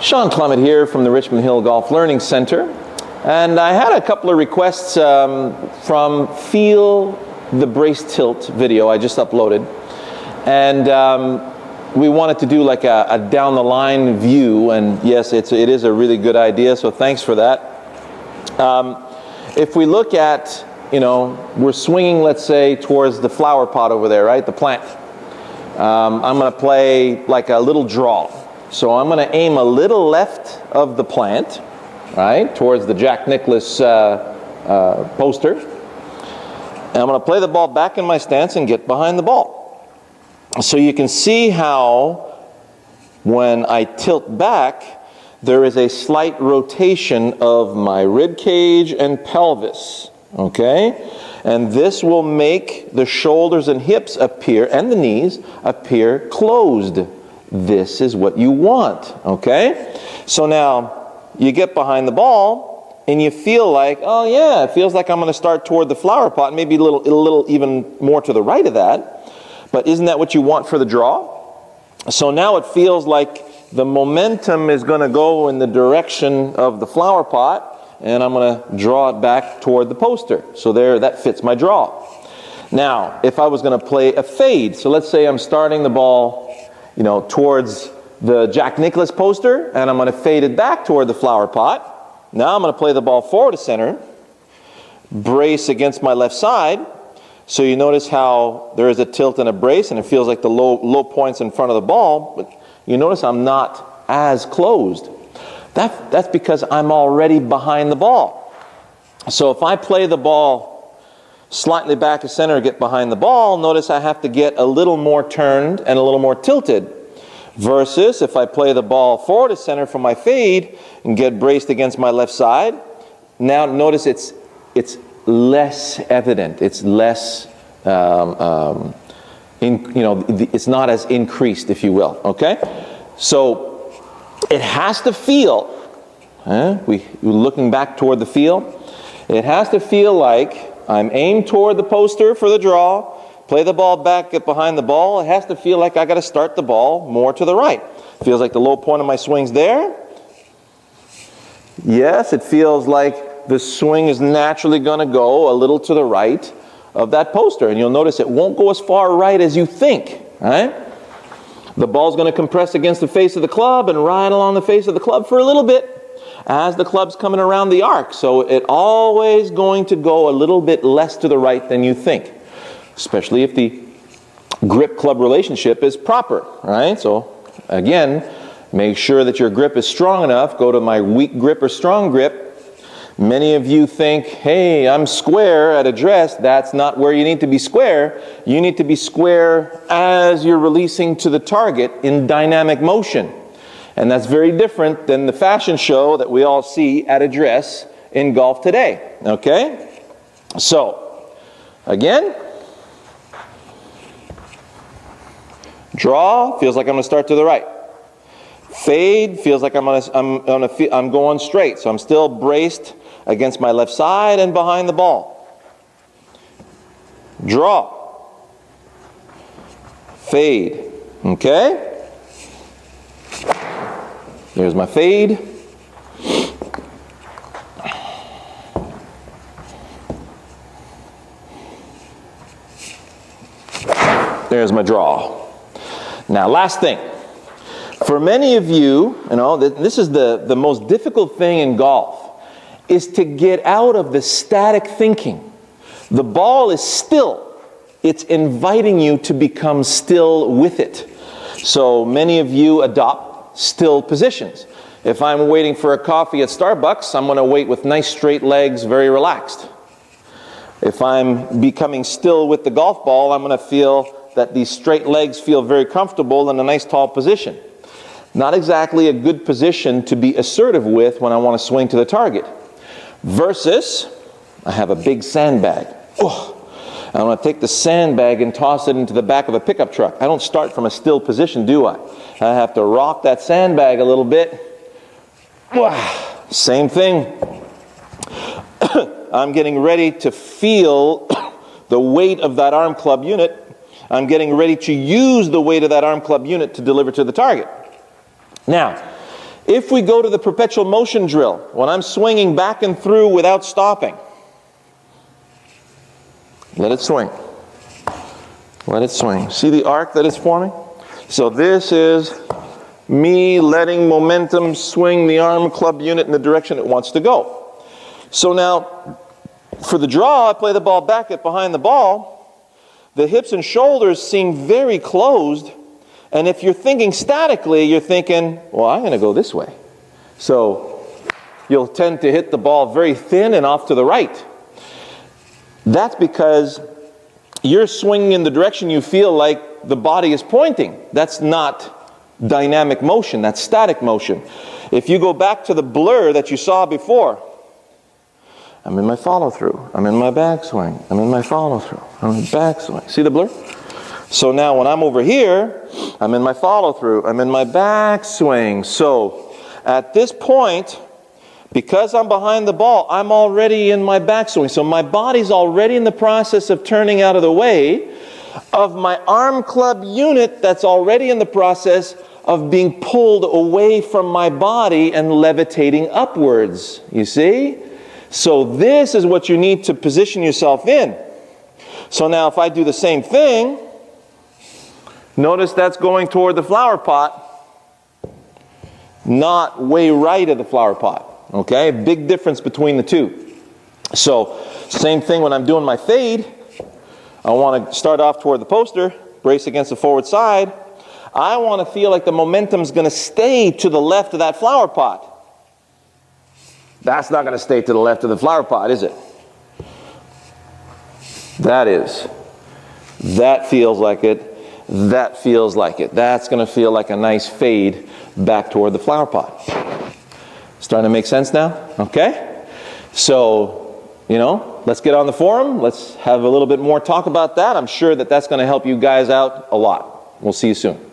Shawn Clement here from the Richmond Hill Golf Learning Center, and I had a couple of requests from Feel the Brace Tilt video I just uploaded, and we wanted to do like a down the line view, and yes, it is a really good idea, so thanks for that. If we look at, we're swinging, let's say, towards the flower pot over there, right, the plant. I'm going to play like a little draw. So I'm going to aim a little left of the plant, right, towards the Jack Nicklaus poster. And I'm going to play the ball back in my stance and get behind the ball. So you can see how when I tilt back, there is a slight rotation of my rib cage and pelvis, okay? And this will make the shoulders and hips appear, and the knees appear closed. This is what you want, okay? So now you get behind the ball and you feel like, oh yeah, it feels like I'm going to start toward the flower pot, maybe a little even more to the right of that. But isn't that what you want for the draw? So now it feels like the momentum is going to go in the direction of the flower pot, and I'm going to draw it back toward the poster. So there, that fits my draw. Now, if I was going to play a fade, so let's say I'm starting the ball, towards the Jack Nicklaus poster, and I'm going to fade it back toward the flower pot. Now I'm going to play the ball forward to center, brace against my left side. So you notice how there is a tilt and a brace, and it feels like the low points in front of the ball, but you notice I'm not as closed. That's because I'm already behind the ball. So if I play the ball slightly back to center, get behind the ball, notice I have to get a little more turned and a little more tilted. Versus if I play the ball forward to center for my fade and get braced against my left side, now notice it's less evident. It's less, it's not as increased, if you will. Okay, so it has to feel. We're looking back toward the feel. It has to feel like I'm aimed toward the poster for the draw. Play the ball back, get behind the ball. It has to feel like I got to start the ball more to the right. Feels like the low point of my swing's there. Yes, it feels like the swing is naturally going to go a little to the right of that poster. And you'll notice it won't go as far right as you think, right? The ball's going to compress against the face of the club and ride along the face of the club for a little bit as the club's coming around the arc. So it's always going to go a little bit less to the right than you think, especially if the grip-club relationship is proper, right? So again, make sure that your grip is strong enough. Go to my weak grip or strong grip. Many of you think, hey, I'm square at address. That's not where you need to be square. You need to be square as you're releasing to the target in dynamic motion. And that's very different than the fashion show that we all see at address in golf today, okay? So, again, draw, feels like I'm going to start to the right. Fade, feels like I'm going straight. So I'm still braced against my left side and behind the ball. Draw. Fade. Okay? There's my fade. There's my draw. Now, last thing. For many of you, this is the most difficult thing in golf, is to get out of the static thinking. The ball is still. It's inviting you to become still with it. So many of you adopt still positions. If I'm waiting for a coffee at Starbucks, I'm going to wait with nice straight legs, very relaxed. If I'm becoming still with the golf ball, I'm going to feel that these straight legs feel very comfortable in a nice tall position. Not exactly a good position to be assertive with when I want to swing to the target. Versus, I have a big sandbag. I want to take the sandbag and toss it into the back of a pickup truck. I don't start from a still position, do I? I have to rock that sandbag a little bit. Same thing. I'm getting ready to feel the weight of that arm club unit I'm getting ready to use the weight of that arm club unit to deliver to the target. Now, if we go to the perpetual motion drill, when I'm swinging back and through without stopping, let it swing. Let it swing. See the arc that it's forming? So this is me letting momentum swing the arm club unit in the direction it wants to go. So now, for the draw, I play the ball back at behind the ball. The hips and shoulders seem very closed. And if you're thinking statically, you're thinking, well, I'm going to go this way. So you'll tend to hit the ball very thin and off to the right. That's because you're swinging in the direction you feel like the body is pointing. That's not dynamic motion, that's static motion. If you go back to the blur that you saw before, I'm in my follow-through, I'm in my backswing, I'm in my follow-through, I'm in backswing. See the blur? So now when I'm over here, I'm in my follow-through, I'm in my backswing. So at this point, because I'm behind the ball, I'm already in my backswing. So my body's already in the process of turning out of the way of my arm club unit that's already in the process of being pulled away from my body and levitating upwards. You see? So this is what you need to position yourself in. So now if I do the same thing, notice that's going toward the flower pot, not way right of the flower pot. Okay? Big difference between the two. So, same thing when I'm doing my fade. I want to start off toward the poster, brace against the forward side. I want to feel like the momentum's going to stay to the left of that flower pot. That's not going to stay to the left of the flower pot, is it? That is. That feels like it. That feels like it. That's going to feel like a nice fade back toward the flower pot. Starting to make sense now? Okay? So, let's get on the forum. Let's have a little bit more talk about that. I'm sure that that's going to help you guys out a lot. We'll see you soon.